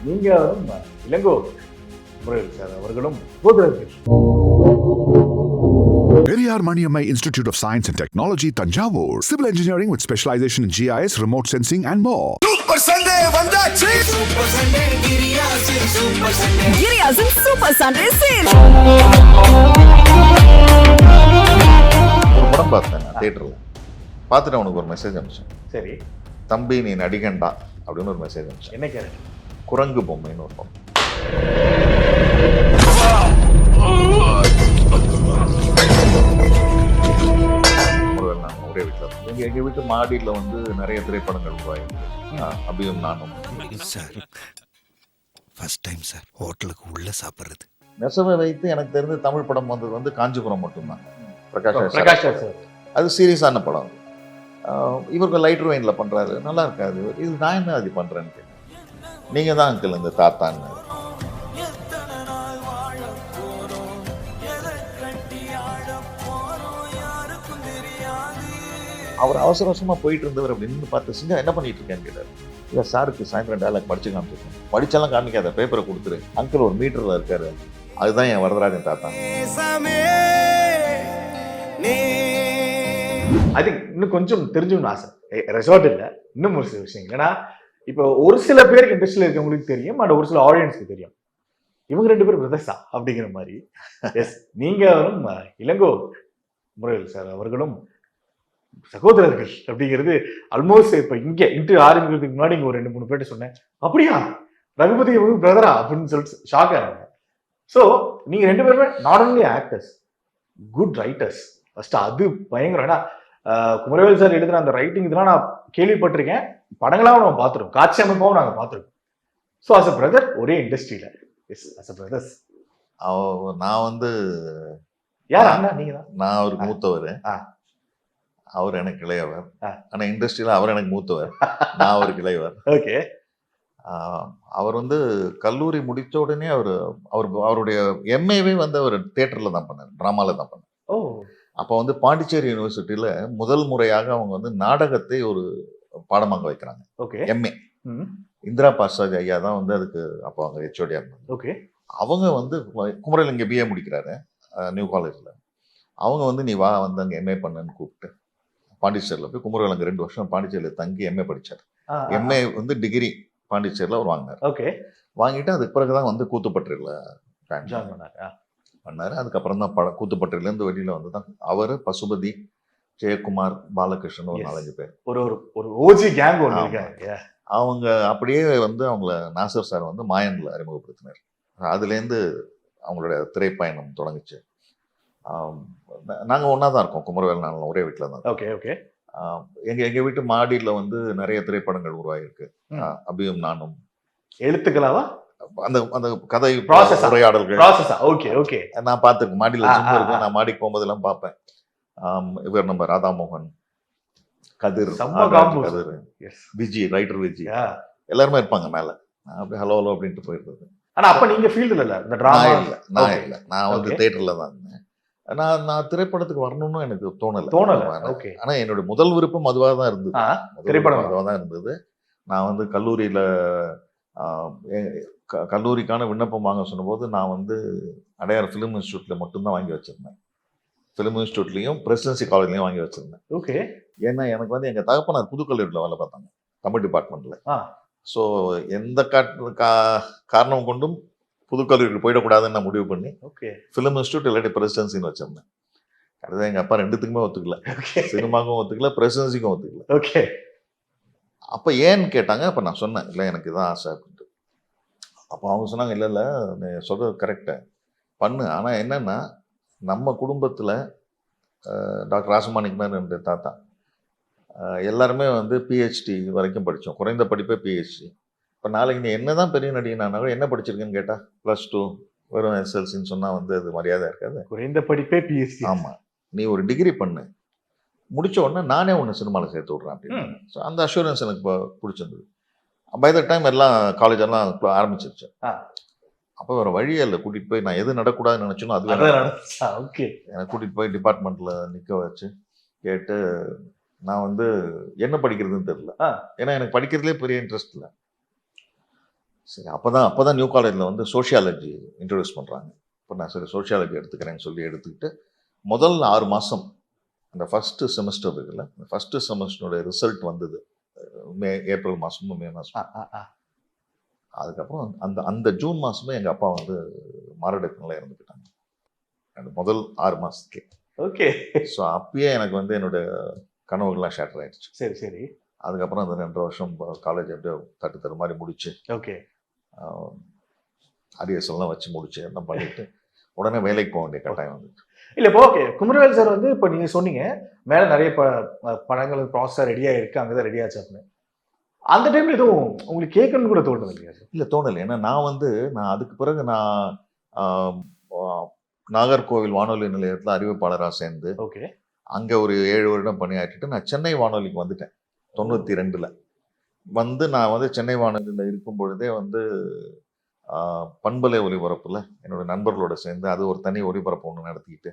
நீங்க இளங்கோ முருகன் சார் அவர்களும் சகோதரர்கள். Periyar Maniammai Institute of Science and Technology, Tanjavur. Civil engineering with specialization in GIS, remote sensing and more. Super Sunday vandachi. Super Sunday Giriyasin Super Sunday. Giriyasin Super Sunday sale. ஒரு படம் பார்த்தேன் நான் தியேட்டரில். பார்த்துட்டு அவனுக்கு ஒரு மெசேஜ் அனுப்பிச்சேன். சரி, தம்பி நீ நடிகண்டா அப்படின்னு ஒரு மெசேஜ் அனுப்பிச்சேன். என்ன கேரக்டர்? குரங்கு பொம்மைன்னு ஒரு படம். ஒரே வீட்டில் எங்கள் வீட்டு மாடியில் வந்து நிறைய திரைப்படங்கள் உருவாயிருக்கு. அபியும் நானும். சார் ஃபர்ஸ்ட் டைம் சார் ஹோட்டலுக்கு உள்ள சாப்பிட்றது. நெசவை வைத்து எனக்கு தெரிஞ்ச தமிழ் படம் வந்தது வந்து காஞ்சிபுரம் மட்டும்தான். பிரகாஷ் சார். அது சீரியஸான படம். இவருக்கு லைட் வெயினில் பண்ணுறாரு, நல்லா இருக்காது. இது நான் என்ன அது பண்ணுறேன்னு கேட்டேன். நீங்கள் தான் அங்கிள் இந்த தாத்தான்னு. அவர் அவசர அவசரமாக போயிட்டு இருந்தவர் அப்படின்னு பார்த்து சிங்க என்ன பண்ணிட்டு இருக்கேன்னு கேட்டார். இல்லை சாருக்கு சாயந்தரம் டேலாக் படிச்சு காமிச்சிருக்கேன். படிச்செல்லாம் காமிக்காத, பேப்பரை கொடுத்துரு. அங்கிள் ஒரு மீட்டரில் இருக்காரு, அதுதான் என் வரதராஜன் தாத்தா. அது இன்னும் கொஞ்சம் தெரிஞ்சுக்கணும் ஆசை. ரெசார்ட் இல்லை, இன்னும் ஒரு சில விஷயங்கள். ஏன்னா இப்போ ஒரு சில பேருக்கு இண்டஸ்ட்ரியில் இருக்கவங்களுக்கு தெரியும், அண்ட் ஒரு சில ஆடியன்ஸ்க்கு தெரியும் இவங்க ரெண்டு பேரும் பிரதர்ஸா அப்படிங்கிற மாதிரி. எஸ், நீங்க இளங்கோ முருகன் சார் அவர்களும் சகோதரர்கள் அப்படிங்கிறது ஆல்மோஸ்ட் இப்போ இங்கே இன்டர்வியூ ஆரம்பிக்கிறதுக்கு முன்னாடி இங்கே ஒரு 2-3 பேர்ட்ட சொன்னேன், அப்படியா ரகுபதி பிரதரா அப்படின்னு சொல்லிட்டு ஷாக் ஆனாங்க. ஸோ நீங்க ரெண்டு பேருமே not only actors, good writers. First அது பயங்கரம். ஏன்னா குமரவேல் சார் எழுதுன அந்த ரைட்டிங் இதெல்லாம் நான் கேள்விப்பட்டிருக்கேன், படங்களாகவும் நம்ம பார்த்துருக்கோம், காட்சி அமைப்பாகவும் நாங்கள் பார்த்துருக்கோம். ஸோ அஸ் அ பிரதர் ஒரே இண்டஸ்ட்ரியில, எஸ் அஸ் அ பிரதர்ஸ். நான் வந்து யார் அண்ணா? நீங்க தான். நான் அவருக்கு மூத்தவர், அவர் எனக்கு இளையவர். ஆனா இண்டஸ்ட்ரியில அவர் எனக்கு மூத்தவர், நான் அவருக்கு இளையவர். ஓகே. அவர் வந்து கல்லூரி முடிச்ச உடனே அவருடைய எம்ஏவே வந்து அவர் தியேட்டர்ல தான் பண்ணார், டிராமால தான் பண்ணார். ஓ. அப்போ வந்து பாண்டிச்சேரி யூனிவர்சிட்டியில முதல் முறையாக அவங்க வந்து நாடகத்தை ஒரு பாடமாக வைக்கிறாங்க. ஓகே. எம்ஏ இந்திரா பாஸ்ராஜ் ஐயா தான் வந்து அதுக்கு அப்போ அவங்க ஹெச்ஓடியா இருந்தாங்க. ஓகே. அவங்க வந்து குமரல் இங்கே பிஏ முடிக்கிறாரு நியூ காலேஜில். அவங்க வந்து நீ வா வந்து அங்கே எம்ஏ பண்ணுன்னு கூப்பிட்டு பாண்டிச்சேரியில் போய் குமரல் அங்கே 2 வருஷம் பாண்டிச்சேரியில் தங்கி எம்ஏ படித்தார். எம்ஏ வந்து டிகிரி பாண்டிச்சேரியில் அவர் வாங்கினார். ஓகே. வாங்கிட்டு அதுக்கு பிறகு தான் வந்து கூத்துப்பட்டியில் பண்ணார். அதுக்கப்புறம் தான் கூத்துப்பட்டிலேருந்து வெளியில் வந்து தான் அவர், பசுபதி, ஜெயக்குமார், பாலகிருஷ்ணன் ஒரு 4-5 பேர், ஒரு ஓஜி கேங். அவங்க அப்படியே வந்து அவங்கள நாசர் சார் வந்து மாயனில் அறிமுகப்படுத்தினார். அதுலேருந்து அவங்களோட திரைப்பயணம் தொடங்குச்சு. நாங்கள் ஒன்றா தான் இருக்கோம், குமரவேல் நாங்கள் ஒரே வீட்டில் தான். ஓகே. ஓகே. எங்கள் வீட்டு மாடியில் வந்து நிறைய திரைப்படங்கள் உருவாகிருக்கு. அபியும் நானும். எழுத்துக்களாவா? அந்த அந்த கதை உரையாடல்கள். ஓகே. ஓகே. நான் பார்த்துருக்கேன், மாடியில் இருக்கும், நான் மாடிக்கு போகும்போதெல்லாம் பார்ப்பேன். இவர் நம்ம ராதாமோகன், கதிர், விஜி, ரைட்டர் விஜி, எல்லாருமே இருப்பாங்க மேல. அப்படியே ஹலோ ஹலோ அப்படின்ட்டு போயிருந்தது. ஆனா அப்ப நீங்க ஃபீல்டுல இல்ல, இந்த டிராமா இல்ல, நான் வந்து தியேட்டர்ல தான் இருந்தேன். நான் திரைப்படத்துக்கு வரணும்னு எனக்கு தோணல. ஆனா என்னோட முதல் விருப்பம் அதுவாக தான் இருந்தது. திரைப்படம் அதுவாக தான் இருந்தது. நான் வந்து கல்லூரிக்கான விண்ணப்பம் வாங்க சொன்னபோது நான் வந்து அடையார் ஃபிலிம் இன்ஸ்டியூட்ல மட்டும்தான் வாங்கி வச்சிருந்தேன். ஃபிலிம் இன்ஸ்டியூட்லையும் பிரசிடென்சி காலேஜ்லையும் வாங்கி வச்சிருந்தேன். ஓகே. ஏன்னா எனக்கு வந்து எங்கள் தகப்பனார் புதுக்கல்லூரியில் வேலை பார்த்தாங்க, தமிழ் டிபார்ட்மெண்ட்டில். ஸோ எந்த காரணம் கொண்டும் புதுக்கல்லூரிக்கு போயிடக்கூடாதுன்னு நான் முடிவு பண்ணி ஃபிலிம் இன்ஸ்டியூட் இல்லாட்டி பிரசிடென்சின்னு வச்சிருந்தேன். அதுதான் எங்கள் அப்பா 2த்துக்குமே ஒத்துக்கல, சினிமாவுக்கும் ஒத்துக்கல, பிரசிடென்சிக்கும் ஒத்துக்கல. ஓகே. அப்போ ஏன்னு கேட்டாங்க. அப்போ நான் சொன்னேன், இல்லை எனக்கு இதான் ஆசை அப்படின்ட்டு. அப்போ அவங்க சொன்னாங்க, இல்லை நீ சொல்கிறது கரெக்டு பண்ணு, ஆனால் என்னென்னா நம்ம குடும்பத்தில் டாக்டர் ராசமாணிக்கனார் என்ற தாத்தா எல்லாருமே வந்து பிஹெச்டி வரைக்கும் படித்தோம், குறைந்த படிப்பே பிஹெச்டி. இப்போ நாளைக்கு நீ என்ன தான் பெரிய நடிகனாலும் என்ன படிச்சிருக்கேன்னு கேட்டால் +2 வெறும் எஸ்எல்சின்னு சொன்னால் வந்து அது மரியாதை இருக்காது. குறைந்த படிப்பே பிஹெச்டி. ஆமாம், நீ ஒரு டிகிரி பண்ணு, முடிச்ச உடனே நானே ஒன்று சினிமாவில் சேர்த்து விட்றேன் அப்படின்னு. ஸோ அந்த அஷூரன்ஸ் எனக்கு இப்போ பிடிச்சிருந்தது. பை த டைம் எல்லாம் காலேஜ் எல்லாம் ஆரம்பிச்சிருச்சு. அப்போ வேறு வழியே இல்லை, கூட்டிகிட்டு போய் நான் எது நடக்கூடாதுன்னு நினச்சோனோ அது எனக்கு கூட்டிகிட்டு போய் டிபார்ட்மெண்ட்டில் நிற்க வச்சு கேட்டு, நான் வந்து என்ன படிக்கிறதுன்னு தெரியல. ஏன்னா எனக்கு படிக்கிறதுலே பெரிய இன்ட்ரெஸ்ட் இல்லை. சரி அப்போ தான் நியூ காலேஜில் வந்து சோஷியாலஜி இன்ட்ரடியூஸ் பண்ணுறாங்க. இப்போ நான் சரி சோஷியாலஜி எடுத்துக்கிறேன்னு சொல்லி எடுத்துக்கிட்டு முதல் 6 மாதம் அந்த ஃபஸ்ட்டு செமஸ்டர் இருக்குல்ல, அந்த ஃபஸ்ட்டு செமஸ்டருடைய ரிசல்ட் வந்தது ஏப்ரல் மாதமும் மே மாதம். அதுக்கப்புறம் அந்த அந்த ஜூன் மாதமே எங்கள் அப்பா வந்து மாரடைப்புனால இறந்து போயிட்டாங்க. அந்த முதல் 6 மாதத்துக்கு. ஓகே. ஸோ அப்பயே எனக்கு வந்து என்னோட கனவுகள்லாம் ஷேட்டர் ஆயிடுச்சு. சரி சரி. அதுக்கப்புறம் அந்த 2 வருஷம் காலேஜ் அப்படியே தட்டு மாதிரி முடிச்சு ஓகே. அரியர்ஸ் எல்லாம் வச்சு முடிச்சு எல்லாம் பண்ணிட்டு உடனே வேலைக்கு போக வேண்டிய கட்டாயம் வந்துச்சு. இல்ல இப்போ ஓகே, குமரவேல் சார் வந்து இப்போ நீங்க சொன்னீங்க மேல நிறைய படங்கள் ப்ராசஸர் ரெடியா இருக்கு, அங்கதான் ரெடி ஆச்சு அப்படின்னு. அந்த டைம்ல எதுவும் உங்களுக்கு கேட்கணும்னு கூட தோணுது இல்லையா சார்? இல்லை தோணலை. ஏன்னா நான் அதுக்கு பிறகு நாகர்கோவில் வானொலி நிலையத்தில் அறிவிப்பாளராக சேர்ந்து ஓகே. அங்கே ஒரு 7 வருடம் பணியாற்றிட்டு நான் சென்னை வானொலிக்கு வந்துட்டேன் 92ல். வந்து நான் வந்து சென்னை வானொலியில் இருக்கும் பொழுதே வந்து பண்பலை ஒலிபரப்புல என்னோட நண்பர்களோட சேர்ந்து அது ஒரு தனி ஒலிபரப்பு ஒன்று நடத்திக்கிட்டு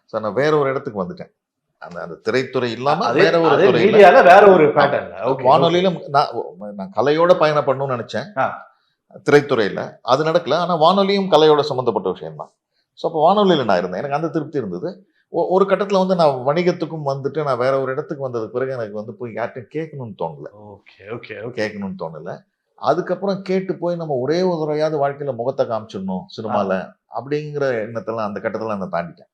சார் நான் வேற ஒரு இடத்துக்கு வந்துட்டேன். அந்த திரைத்துறை இல்லாம வேற ஒரு துறையில வேற ஒரு பேட்டர்ன் வானொலியிலும் நான் கலையோட பயணம் பண்ணணும்னு நினைச்சேன். திரைத்துறையில அது நடக்கல. ஆனா வானொலியும் கலையோட சம்மந்தப்பட்ட விஷயம் தான். ஸோ அப்போ வானொலியில் நான் இருந்தேன். எனக்கு அந்த திருப்தி இருந்தது. ஒரு கட்டத்தில் வந்து நான் வணிகத்துக்கும் வந்துட்டு நான் வேற ஒரு இடத்துக்கு வந்ததுக்கு பிறகு எனக்கு வந்து போய் யார்ட்டும் கேட்கணும்னு தோணல. Okay okay. கேட்கணும்னு தோணல. அதுக்கப்புறம் கேட்டு போய் நம்ம ஒரே ஒரு தடவையாவது வாழ்க்கையில முகத்தை காமிச்சிடணும் சினிமால அப்படிங்கிற எண்ணத்தெல்லாம் அந்த கட்டத்தெல்லாம் நான் தாண்டிட்டேன்.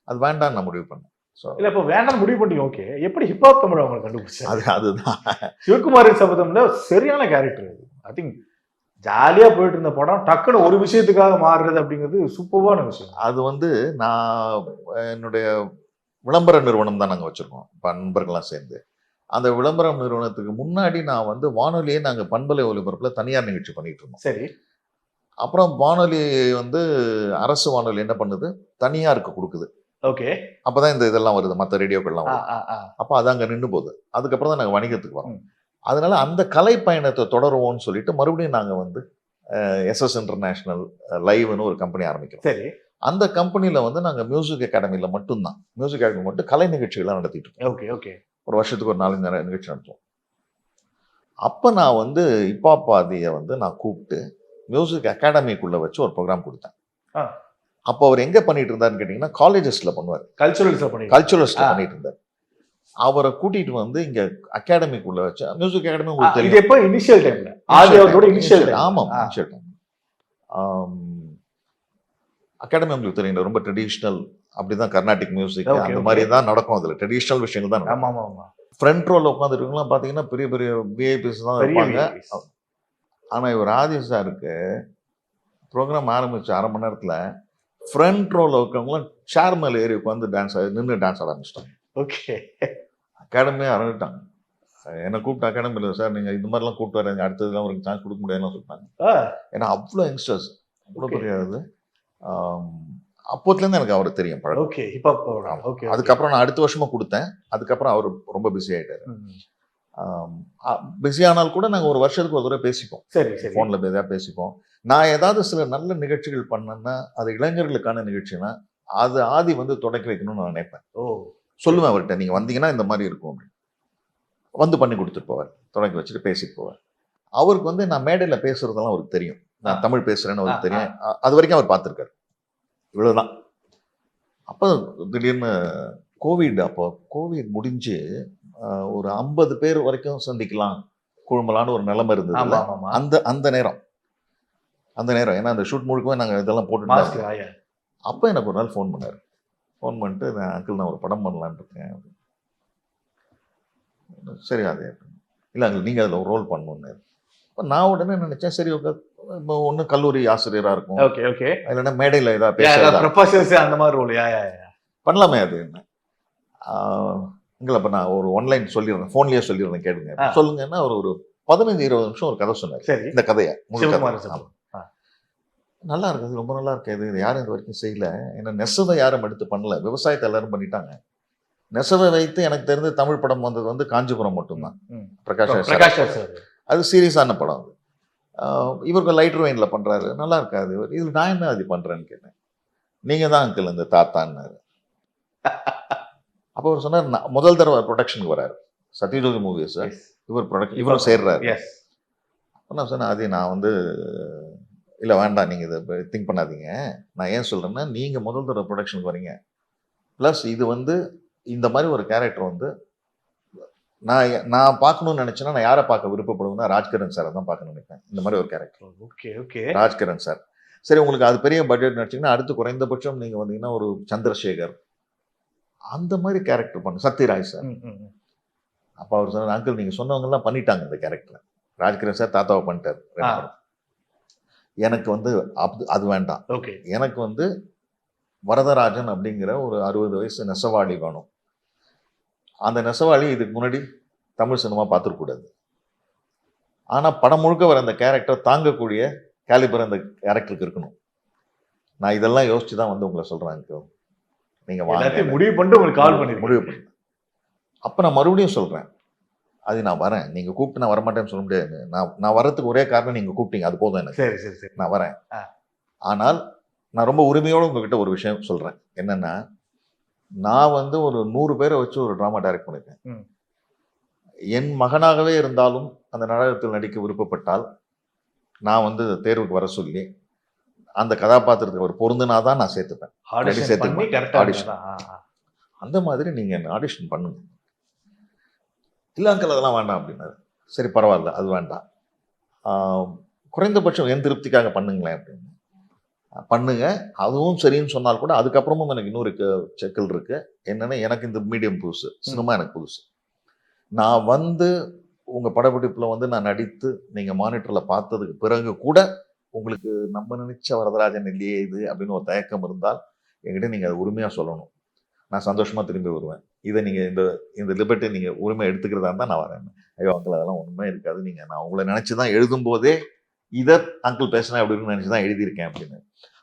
அது வேண்டாம் நான் முடிவு பண்ணேன். இல்ல இப்போ வேண்டாம் முடிவு பண்ணி ஓகே. எப்படி ஹிப்ஹாப் தமிழ் அவங்க கண்டுபிடிச்சாங்க? அதுதான் சிவகுமாரின் சபதம்ல சரியான கேரக்டர். ஐ திங்க் ஜாலியா போயிட்டு இருந்த படம் டக்குன்னு ஒரு விஷயத்துக்காக மாறுறது அப்படிங்கிறது சூப்பரான விஷயம். அது வந்து நான் என்னுடைய விளம்பர நிறுவனம் தான் நாங்கள் வச்சிருக்கோம் நண்பர்கள்லாம் சேர்ந்து. அந்த விளம்பரம் நிறுவனத்துக்கு முன்னாடி நான் வந்து வானொலியே நாங்கள் பண்பலை ஒலிபரப்புல தனியார் நிகழ்ச்சி பண்ணிட்டு இருந்தோம். சரி. அப்புறம் வானொலி வந்து அரசு வானொலி என்ன பண்ணுது, தனியாருக்கு கொடுக்குது. ஓகே. அப்பதான் இந்த இதெல்லாம் வருது, மற்ற ரேடியோக்கள்லாம் வருது. அப்போ அது அங்கே நின்று போகுது. அதுக்கப்புறம் தான் நாங்கள் வணிகத்துக்கு வரோம். அதனால அந்த கலை பயணத்தை தொடருவோம்னு சொல்லிட்டு மறுபடியும் நாங்கள் வந்து SS இன்டர்நேஷனல் லைவ்னு ஒரு கம்பெனி ஆரம்பிக்கிறோம். சரி. அந்த கம்பெனியில் வந்து நாங்கள் மியூசிக் அகாடமியில் மட்டும்தான் மியூசிக் அகாடமி மட்டும் கலை நிகழ்ச்சிகள்லாம் நடத்திட்டு இருக்கோம். Okay okay. ஒரு வருஷத்துக்கு ஒரு 4 நிகழ்ச்சி நடத்துவோம். அப்போ நான் வந்து இப்பாப்பாதியை வந்து நான் கூப்பிட்டு மியூசிக் அகாடமிக்குள்ளே வச்சு ஒரு ப்ரோக்ராம் கொடுத்தேன். அப்போ அவர் எங்கே பண்ணிட்டு இருந்தாருன்னு கேட்டிங்கன்னா காலேஜஸில் பண்ணுவார். கல்ச்சுரல்ஸில் பண்ணிட்டு இருந்தார். அவரை கூட்டிட்டு வந்து இங்க அகாடமிக்குள்ள வச்சு மியூசிக் அகாடமி உங்களுக்கு தெரியும். இது எப்போ இனிஷியல் டைம்ல ஆதியோட இனிஷியல் டைம். ஆமா இனிஷியல் டைம். அகாடமி உங்களுக்கு தெரியும் ரொம்ப ட்ரெடிஷ்னல் அப்படிதான் கர்நாடிக் மியூசிக் அந்த மாதிரி தான் நடக்கும். அதுல ட்ரெடிஷ்னல் விஷயங்கள் தான். ஆமா ஆமா. ஃப்ரண்ட் ரோல உட்காந்துருக்கவங்களாம் பாத்தீங்கன்னா பெரிய பெரிய விஐபிஸ் தான் இருப்பாங்க. ஆனா இவர் ஆதி சாருக்கு ப்ரோக்ராம் ஆரம்பிச்சு 1/2 மணி நேரத்துல ஃப்ரண்ட் ரோல இருக்கவங்களாம் சேர் மேல ஏறி உட்காந்து நின்று டான்ஸ் ஆட ஆரம்பிச்சிட்டாங்க. ஓகே. அகாடமியே ஆரம்பிட்டாங்க. என்னை கூப்பிட்டு அகாடமியில் சார் நீங்கள் இது மாதிரிலாம் கூப்பிட்டு வரீங்க, அடுத்ததுலாம் ஒரு சான்ஸ் கொடுக்க முடியாதுன்னு சொல்லிட்டாங்க. ஏன்னா அவ்வளோ யங்ஸ்டர்ஸ் அவ்வளோ பெரிய இது. அப்போத்துலேருந்து எனக்கு அவர் தெரியும் பழக்கம். ஓகே. ஹிப்ஹாப். ஓகே. அதுக்கப்புறம் நான் அடுத்த வருஷமா கொடுத்தேன். அதுக்கப்புறம் அவர் ரொம்ப பிஸி ஆகிட்டாரு. பிஸி ஆனால் கூட நாங்கள் ஒரு வருஷத்துக்கு ஒரு தடவை பேசிப்போம். சரி சரி. ஃபோனில் எதாவது பேசிப்போம். நான் ஏதாவது சில நல்ல நிகழ்ச்சிகள் பண்ணேன்னா அது இளைஞர்களுக்கான நிகழ்ச்சினா அது ஆதி வந்து தொடக்கி வைக்கணும்னு நான் நினைப்பேன். சொல்லுவேன் அவர்கிட்ட, நீங்கள் வந்தீங்கன்னா இந்த மாதிரி இருக்கும் அப்படின்னு. வந்து பண்ணி கொடுத்துட்டு போவார், தொடங்கி வச்சுட்டு பேசிட்டு போவார். அவருக்கு வந்து நான் மேடையில் பேசுறதெல்லாம் அவருக்கு தெரியும், நான் தமிழ் பேசுறேன்னு அவருக்கு தெரியும். அது வரைக்கும் அவர் பார்த்துருக்காரு. இவ்வளவுதான். அப்போ திடீர்னு அப்போ கோவிட் முடிஞ்சு ஒரு 50 பேர் வரைக்கும் சந்திக்கலாம் குழுமலான்னு ஒரு நிலைமை இருந்தது. அந்த நேரம் ஏன்னா அந்த ஷூட் முழுக்கவே நாங்கள் இதெல்லாம் போட்டு. அப்போ எனக்கு ஒரு நாள் ஃபோன் பண்ணார். ஃபோன் பண்ணிட்டு நான் அங்கிள் நான் ஒரு படம் பண்ணலான்னு இருக்கேன். சரி அது இல்லை அங்கிள் நீங்கள் அதில் ஒரு ரோல் பண்ணணுன்னு. இப்போ நான் உடனே நினைச்சேன் சரி ஓகே, இப்போ ஒன்று கல்லூரி ஆசிரியராக இருக்கும். Okay okay. இல்லைன்னா மேடையில் ஏதாவது பேச அந்த மாதிரி ரோல் பண்ணலாமே அது என்ன எங்களை. அப்போ நான் ஒரு ஒன்லைன் சொல்லிடுறேன், ஃபோன்லேயே சொல்லிடுறேன், கேளுங்க சொல்லுங்கன்னா ஒரு 15-20 நிமிஷம் ஒரு கதை சொன்னார். இந்த கதையை நல்லா இருக்குது, ரொம்ப நல்லா இருக்கு. இது யாரும் இது வரைக்கும் செய்யல. ஏன்னா நெசவை யாரும் எடுத்து பண்ணல, விவசாயத்தை எல்லாரும் பண்ணிட்டாங்க. நெசவை வைத்து எனக்கு தெரிஞ்ச தமிழ் படம் வந்தது வந்து காஞ்சிபுரம் மட்டும்தான், பிரகாஷ். அது சீரியஸான படம். அது இவருக்கு லைட்டர் வெயின்ல பண்றாரு, நல்லா இருக்காது. இது நான் என்ன அது பண்றேன்னு கேட்டேன். நீங்க தான் அங்கிள் இந்த தாத்தான்னாரு. அப்போ அவர் சொன்னார் முதல் தடவை ப்ரொடக்ஷனுக்கு வராரு, சத்யஜோதி மூவிஸ் இவர் ப்ரொடக்ஷன் இவரும் சேர்றாரு. நான் சொன்னேன் அது நான் வந்து இல்லை வேண்டாம் நீங்கள் இதை திங்க் பண்ணாதீங்க. நான் ஏன் சொல்கிறேன்னா நீங்கள் முதல் தடவை ப்ரொடக்ஷனுக்கு வரீங்க. ப்ளஸ் இது வந்து இந்த மாதிரி ஒரு கேரக்டர் வந்து நான் பார்க்கணும்னு நினச்சேன்னா நான் யாரை பார்க்க விருப்பப்படுவேன்னா ராஜ்கிரண் சாரை தான் பார்க்கணும்னு நினைப்பேன். இந்த மாதிரி ஒரு character. Okay okay. Rajkiran sir. சரி உங்களுக்கு அது பெரிய பட்ஜெட் நினச்சிங்கன்னா அடுத்து குறைந்தபட்சம் நீங்கள் வந்தீங்கன்னா ஒரு சந்திரசேகர் அந்த மாதிரி கேரக்டர் பண்ணு. சத்யராஜ் சார். அப்போ அவர் சொன்னார் அங்கிள் நீங்கள் சொன்னவங்கலாம் பண்ணிட்டாங்க இந்த கேரக்டர். ராஜ்கிரண் சார் தாத்தாவை பண்ணிட்டார். எனக்கு வந்து அது வேண்டாம். ஓகே. எனக்கு வந்து வரதராஜன் அப்படிங்கிற ஒரு 60 வயசு நெசவாளி வேணும். அந்த நெசவாளி இதுக்கு முன்னாடி தமிழ் சினிமா பார்த்துருக்கூடாது. ஆனால் படம் முழுக்க வர அந்த கேரக்டர் தாங்கக்கூடிய கேலிபர் அந்த கேரக்டருக்கு இருக்கணும். நான் இதெல்லாம் யோசிச்சு தான் வந்து உங்களை சொல்கிறேன். நீங்கள் வாங்க முடிவு பண்ணிட்டு உங்களுக்கு கால் பண்ணி முடிவு பண்ணி அப்போ நான் மறுபடியும் சொல்கிறேன் அது நான் வரேன். நீங்கள் கூப்பிட்டு நான் வரமாட்டேன்னு சொல்ல முடியாது. நான் வர்றதுக்கு ஒரே காரணம் நீங்கள் கூப்பிட்டீங்க, அது போதும் எனக்கு. சரி சரி சரி நான் வரேன். ஆனால் நான் ரொம்ப உரிமையோடு உங்ககிட்ட ஒரு விஷயம் சொல்கிறேன். என்னென்னா நான் வந்து ஒரு 100 பேரை வச்சு ஒரு ட்ராமா டைரக்ட் பண்ணியிருக்கேன். என் மகனாகவே இருந்தாலும் அந்த நாடகத்தில் நடிக்க விருப்பப்பட்டால் நான் வந்து தேர்வுக்கு வர சொல்லி அந்த கதாபாத்திரத்துக்கு அவர் பொருந்தினாதான் நான் சேர்த்துப்பேன். ஆடிஷன் அந்த மாதிரி நீங்கள் ஆடிஷன் பண்ணுங்க. இல்லை அங்கிள் அதெல்லாம் வேண்டாம் அப்படின்னாரு. சரி பரவாயில்ல அது வேண்டாம், குறைந்தபட்சம் என் திருப்திக்காக பண்ணுங்களேன் அப்படின்னு. பண்ணுங்க. அதுவும் சரின்னு சொன்னால் கூட அதுக்கப்புறமும் எனக்கு இன்னொரு செக்கல் இருக்கு. என்னன்னா எனக்கு இந்த மீடியம் புதுசு, சினிமா எனக்கு புதுசு. நான் வந்து உங்கள் படப்பிடிப்பில் வந்து நான் நடித்து நீங்கள் மானிட்டரில் பார்த்ததுக்கு பிறகு கூட உங்களுக்கு நம்ம நினைச்ச வரதராஜன் இல்லையே இது அப்படின்னு ஒரு தயக்கம் இருந்தால் என்கிட்ட நீங்கள் அதை உரிமையாக சொல்லணும். நான் சந்தோஷமாக திரும்பி வருவேன். இதை நீங்கள் இந்த லிபர்ட்டி நீங்கள் உரிமை எடுத்துக்கிறதா இருந்தால் நான் வரேன். ஐயோ அங்கிள் அதெல்லாம் ஒன்றுமே இருக்காது, நீங்கள் நான் உங்களை நினச்சி தான் எழுதும் போதே இதை அங்கிள் பேசினா அப்படின்னு நினச்சி தான் எழுதியிருக்கேன் அப்படின்னு.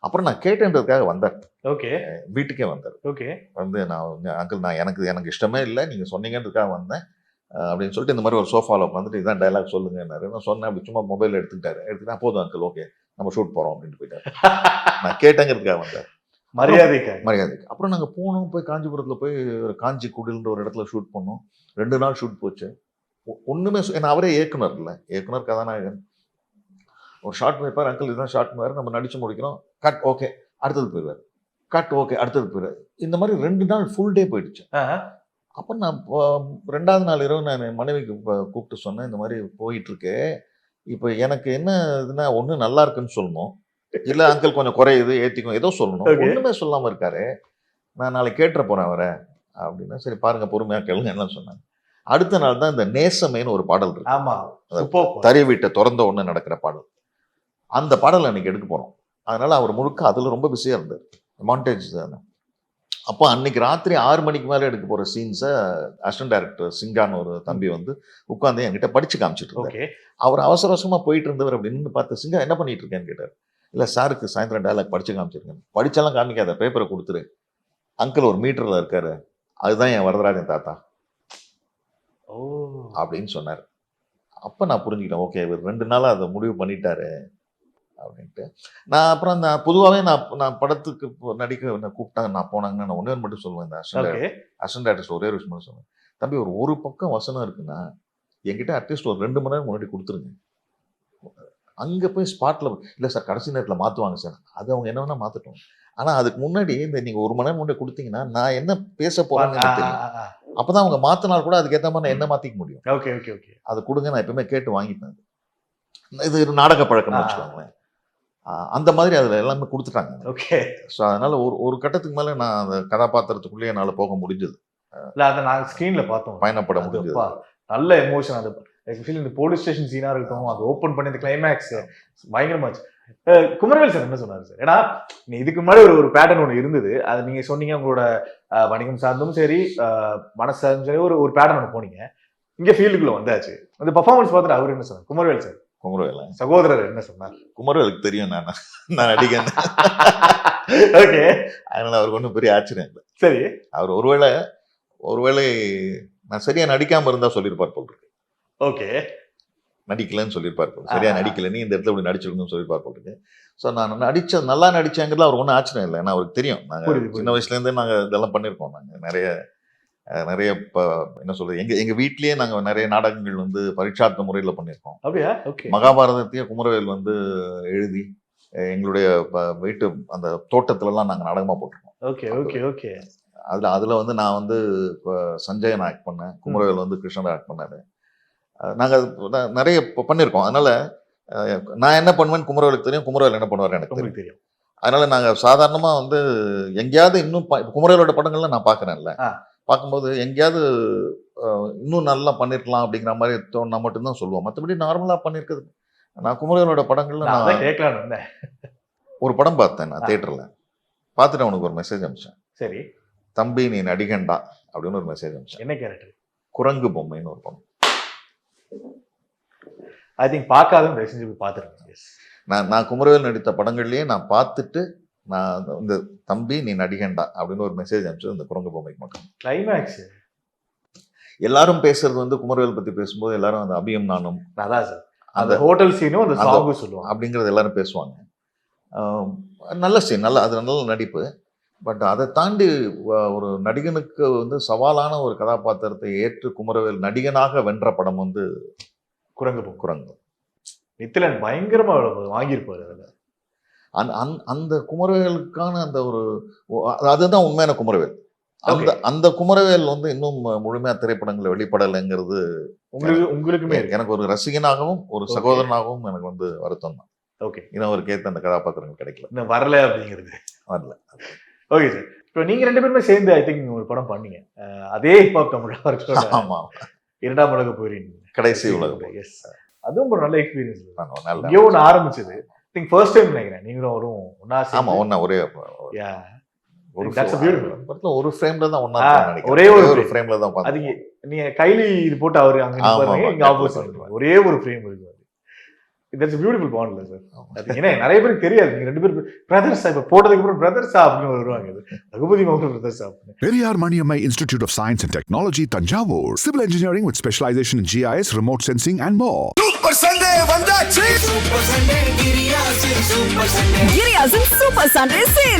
அப்புறம் நான் கேட்டேன்றதுக்காக வந்தார். ஓகே. வீட்டுக்கே வந்தார். ஓகே. வந்து நான் அங்கிள் நான் எனக்கு இஷ்டமே இல்லை, நீங்கள் சொன்னீங்கன்றதுக்காக வந்தேன் அப்படின்னு சொல்லிட்டு இந்த மாதிரி ஒரு சோஃபாவில் உட்காந்துட்டு இதான் டைலாக் சொல்லுங்கன்னாரு. நான் சொன்னேன். அப்படி சும்மா மொபைல் எடுத்துக்கிட்டா போதும் அங்கிள் ஓகே நம்ம ஷூட் போகிறோம் அப்படின்ட்டு போயிட்டார். நான் கேட்டேங்கிறதுக்காக வந்தார், மரியாதைக்கு. அப்புறம் நாங்கள் போனோம், போய் காஞ்சிபுரத்தில் போய் காஞ்சி குடில்ன்ற ஒரு இடத்துல ஷூட் பண்ணோம். 2 நாள் ஷூட் போச்சு. ஒன்றுமே ஏன்னா அவரே இயக்குனர் இல்லை, இயக்குனர் கதாநாயகன். ஒரு ஷார்ட் வைப்பார், அங்கிள் இதுதான் ஷார்ட் வேறு, நம்ம நடிச்சு முடிக்கிறோம், கட் ஓகே அடுத்தது போயிடுவார், கட் ஓகே அடுத்தது போயிடுவார். இந்த மாதிரி 2 நாள் ஃபுல் டே போயிடுச்சு. அப்போ நான் 2ஆவது நாள் இரவு நான் என் மனைவிக்கு கூப்பிட்டு சொன்னேன், இந்த மாதிரி போயிட்டுருக்கு. இப்போ எனக்கு என்ன இதுனா ஒன்று நல்லா இருக்குன்னு சொல்லணும், இல்லை அங்கிள் கொஞ்சம் குறையுது ஏற்றிக்கும் ஏதோ சொல்லணும். ஒன்றுமே சொல்லாமல் இருக்காரு. நான் நாளைக்கு கேட்டுற போகிறேன் அவரை அப்படின்னா. சரி பாருங்கள் பொறுமையாக கேளுங்க என்ன சொன்னாங்க. அடுத்த நாள் தான் இந்த நேசமேன்னு ஒரு பாடல் இருக்கு, தறி வீட்டை திறந்த ஒன்று நடக்கிற பாடல். அந்த பாடல் அன்னைக்கு எடுக்க போகிறோம். அதனால் அவர் முழுக்க அதில் ரொம்ப பிஸியாக இருந்தார், மாண்டேஜ் தானே. அப்போ அன்னைக்கு ராத்திரி 6 மணிக்கு மேலே எடுக்க போகிற சீன்ஸை அசிஸ்டன்ட் டைரக்டர் சிங்கான்னு ஒரு தம்பி வந்து உட்காந்து என்கிட்ட படித்து காமிச்சிட்டு இருந்தார். அவர் அவசர அவசரமாக போயிட்டு இருந்தவர் அப்படின்னு பார்த்து, சிங்கா என்ன பண்ணிட்டு இருக்கேன்னு கேட்டார். இல்லை சாருக்கு சாயந்தரம் டைலாக் படித்து காமிச்சிருக்கேன். படித்தாலும் காமிக்காத, பேப்பரை கொடுத்துரு, அங்கிள் ஒரு மீட்டரில் இருக்காரு, அதுதான் என் வரதராஜன் தாத்தா அப்படின்னு சொன்னார். அப்போ நான் புரிஞ்சுக்கிட்டேன், ஓகே இவர் 2 நாளாக அதை முடிவு பண்ணிட்டாரு அப்படின்ட்டு. நான் அப்புறம் நான் பொதுவாகவே நான் படத்துக்கு நடிக்க கூப்பிட்டாங்க, நான் போனாங்கன்னா நான் ஒன்றே மட்டும் சொல்லுவேன். இந்த அசிஸ்டன்ட் டைரக்டர் ஒரே ஒரு விஷயம் மட்டும் சொல்லுவேன், தம்பி ஒரு பக்கம் வசனம் இருக்குன்னா என்கிட்ட அட்லீஸ்ட் ஒரு 2 மணி நேரம் முன்னாடி கொடுத்துருங்க. அங்கே போய் ஸ்பாட்டில் இல்லை சார் கடைசி நேரத்தில் மாற்றுவாங்க சார், அது அவங்க என்ன வேணால் மாற்றட்டும். ஆனால் அதுக்கு முன்னாடி இந்த நீங்கள் 1 மணி நேரம் முன்னாடி கொடுத்தீங்கன்னா நான் என்ன பேச போகிறேன்னு எனக்கு தெரியும். அப்போ தான் அவங்க மாற்றினால் கூட அதுக்கேற்ற மாதிரி நான் என்ன மாற்றிக்க முடியும். Okay okay okay. அது கொடுங்க, நான் எப்பவுமே கேட்டு வாங்கிப்பேன். இது நாடக பழக்கம்னு வச்சுக்கோங்களேன். அந்த மாதிரி அதில் எல்லாமே கொடுத்துட்டாங்க. ஓகே. ஸோ அதனால் ஒரு கட்டத்துக்கு மேலே நான் அந்த கதாபாத்திரத்துக்குள்ளேயே என்னால் போக முடிஞ்சது. இல்லை அதை நாங்கள் ஸ்க்ரீனில் பார்த்தோம், பயணப்பட முடிஞ்சது. நல்ல எமோஷன். அது எஸ்பெஷலி இந்த போலீஸ் ஸ்டேஷன் சீனாக இருக்கட்டும், அது ஓப்பன் பண்ணி இந்த கிளைமேக்ஸ் பயங்கரமாச்சு. குமரவேல் சார் என்ன சொன்னார் சார்? ஏன்னா இதுக்கு முன்னாடி ஒரு பேட்டர்ன் ஒன்று இருந்தது, அது நீங்கள் சொன்னீங்க, உங்களோட வணிகம் சார்ந்தும் சரி மனசு சார்ந்தும் சரி ஒரு பேட்டர்ன் ஒன்று போனீங்க. இங்கே ஃபீல்டுக்குள்ளே வந்தாச்சு. அந்த பர்ஃபார்மன்ஸ் பார்த்துட்டு அவர் என்ன சொன்னார்? குமரவேல் சார் சகோதரர் என்ன சொன்னார்? குமரவேலுக்கு தெரியும் நான் நடிகன். ஓகே. அதனால அவருக்கு ஒன்றும் பெரிய ஆச்சரியம் இல்லை. சரி. அவர் ஒருவேளை நான் சரியா நடிக்காம இருந்தா சொல்லியிருப்பார் போல் இருக்கு. ஓகே. நடிக்கலன்னு சொல்லியிருப்பார் போல், சரியா நடிக்கல, நீ இந்த இடத்துல இப்படி நடிச்சிருக்கணும்னு சொல்லியிருப்பார் போல் இருக்கு. ஸோ நான் நல்லா நடிச்சேங்கிறதுல அவருக்கு ஒன்றும் ஆச்சரியம் இல்லை. ஏன்னா அவருக்கு தெரியும், நாங்கள் சின்ன வயசுலேருந்தே நாங்கள் இதெல்லாம் பண்ணியிருக்கோம். நாங்கள் நிறைய நிறைய என்ன சொல்றது, எங்க வீட்லயே நாங்க நிறைய நாடகங்கள் வந்து பரீட்சார்த்த முறையில பண்ணியிருக்கோம். அப்படியா? ஓகே. மகாபாரதத்தையே குமரவேல் வந்து எழுதி எங்களுடைய வீட்டு அந்த தோட்டத்துலலாம் நாங்கள் நாடகமாக போட்டிருக்கோம். Okay okay okay. அதில் வந்து நான் வந்து சஞ்சயன் ஆக்ட் பண்ணேன், குமரவேல் வந்து கிருஷ்ணன் ஆக்ட் பண்ணாரு. நாங்கள் நிறைய பண்ணியிருக்கோம். அதனால நான் என்ன பண்ணுவேன்னு குமரவேலுக்கு தெரியும், குமரவேல் என்ன பண்ணுவார் எனக்கு தெரியும். அதனால நாங்கள் சாதாரணமாக வந்து எங்கேயாவது இன்னும் குமரவேலோட படங்கள்லாம் நான் பார்க்குறேன்ல, பார்க்கும்போது எங்கேயாவது இன்னும் நல்லா பண்ணிருக்கலாம் அப்படிங்கிற மாதிரி தோணுனா மட்டும்தான் சொல்லுவோம். மற்றபடி நார்மலாக பண்ணியிருக்குது. நான் குமரவேலோட படங்கள்ல நான் கேட்கலான்னு ஒரு படம் பார்த்தேன் நான் தியேட்டர்ல. பார்த்துட்டு அவனுக்கு ஒரு மெசேஜ் அனுப்பிச்சேன். சரி. தம்பி நீ நடிகண்டா அப்படின்னு ஒரு மெசேஜ் அனுப்பிச்சேன். என்ன கேரக்டர்? குரங்கு பொம்மைன்னு ஒரு படம். ஐ திங்க் பார்க்காதுன்னு தயவு செஞ்சு போய் பார்த்துருக்கேன். நான் குமரவேல் நடித்த படங்கள்லயே நான் பார்த்துட்டு நான் இந்த தம்பி நீ நடிகண்டா அப்படின்னு ஒரு மெசேஜ் அனுப்பிச்சது இந்த குரங்கு பொம்மைக்கு மட்டும். கிளைமேக்ஸ் எல்லாரும் பேசுறது வந்து குமரவேல் பத்தி பேசும்போது எல்லாரும் அந்த அபியம் நானும் அதான் சார், அந்த ஹோட்டல் சீனும் அந்த சாங்கும் சொல்லுவாங்க அப்படிங்கறது எல்லாரும் பேசுவாங்க. நல்ல சீன், நல்ல அது நல்ல நடிப்பு. பட் அதை தாண்டி ஒரு நடிகனுக்கு வந்து சவாலான ஒரு கதாபாத்திரத்தை ஏற்று குமரவேல் நடிகனாக வென்ற படம் வந்து குரங்கு. நித்திலன் பயங்கரமா வாங்கியிருப்பாரு அதில். அந்த குமரவேலுக்கான அந்த ஒரு அதுதான் உண்மையான குமரவேல். அந்த குமரவேல் வந்து இன்னும் முழுமையா திரைப்படங்களை வெளிப்படலைங்கிறது உங்களுக்குமே எனக்கு ஒரு ரசிகனாகவும் ஒரு சகோதரனாகவும் எனக்கு வந்து வருத்தம் தான். ஓகே, இன்னும் அவருக்கு ஏற்ற அந்த கதாபாத்திரங்கள் கிடைக்கல, இன்னும் வரல அப்படிங்கிறது வரல. ஓகே சார், இப்போ நீங்க 2 பேருமே சேர்ந்து ஐ திங்க் ஒரு படம் பண்ணீங்க, அதே ஹிப்ஹாப் தமிழா. ஆமா, 2ஆம் உலக போரின் கடைசி உலக. எஸ், அதுவும் ஒரு நல்ல எக்ஸ்பீரியன்ஸ். நல்ல ஒன்று ஆரம்பிச்சது திங்க் ஃபர்ஸ்ட் டைம் நினைக்கிறேன் நீங்களும் வரும் ஒன்னா. ஆமா, ஒன்னா ஒரே ஒரு ஃப்ரேம்ல தான் ஒண்ணா ஒரே ஒரு ஃப்ரேம்ல தான் அது நீங்க கைலி இது போட்டு அவரு அங்க நிப்பாருங்க, இங்க ஆப்போசிட் ஒரே ஒரு ஃப்ரேம் இருக்கு. இட்ஸ் பியூட்டிஃபுல் பாண்ட் இல்ல சார்? அது ஏன்னா நிறைய பேருக்கு தெரியாது நீங்க 2 பேரும் பிரதர்ஸா, இப்ப போட்டதுக்கு அப்புறம் பிரதர்ஸா அப்படின்னு வருவாங்க. ரகுபதி மோகன் பிரதர்ஸா. Periyar Maniammai Institute of Science and Technology, Tanjavur. Civil engineering with specialization in GIS, remote sensing and more. Super Sunday வந்தாச்சு. சூப்பர் சண்டே கிரியாசில் super Sunday. Giriya's Super Sunday Sale.